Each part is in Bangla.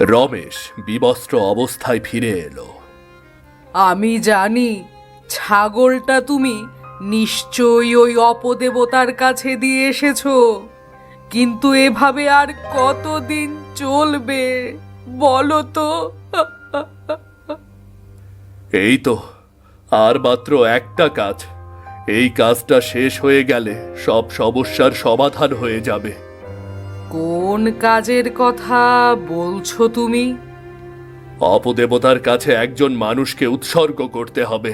রমেশ বিবস্ত্র অবস্থায় ফিরে এলো। আমি জানি ছাগলটা তুমি নিশ্চয়ই ওই অপদেবতার কাছে দিয়ে এসেছো, কিন্তু এভাবে আর কতদিন চলবে বলো তো? এই তো আর মাত্র একটা কাজ, এই কাজটা শেষ হয়ে গেলে সব সমস্যার সমাধান হয়ে যাবে। কোন কাজের কথা বলছো তুমি? অপদেবতার কাছে একজন মানুষকে উৎসর্গ করতে হবে,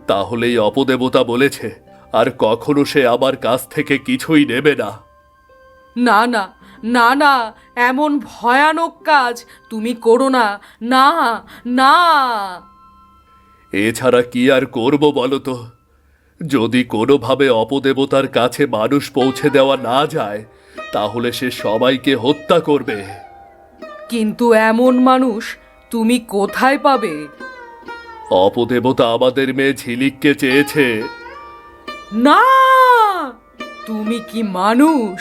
তাহলেই অপদেবতা বলেছে আর কখনো সে আমার কাছ থেকে কিছুই নেবে না। না না, না না, এমন ভয়ানক কাজ তুমি করো না। না, না। এছাড়া কি আর করব বলো তো? যদি কোনোভাবে অপদেবতার কাছে মানুষ পৌঁছে দেওয়া না যায়, তাহলে সে সবাইকে হত্যা করবে। কিন্তু এমন মানুষ তুমি কোথায় পাবে? অপদেবতা আমাদের মেয়ে ঝিলিককে চেয়েছে। না, তুমি কি মানুষ?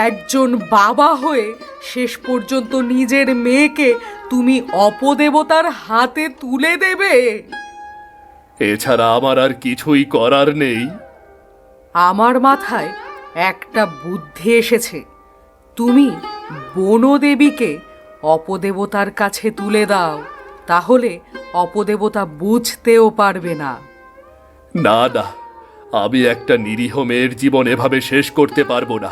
একজন বাবা হয়ে শেষ পর্যন্ত নিজের মেয়েকে তুমি অপদেবতার হাতে তুলে দেবে? এছাড়া আমার আর কিছুই করার নেই। আমার মাথায় একটা বুদ্ধি এসেছে। তুমি বনদেবীকে অপদেবতার কাছে তুলে দাও, তাহলে অপদেবতা বুঝতেও পারবে না। না না, আমি একটা নিরীহ মেয়ের জীবন এভাবে শেষ করতে পারবো না।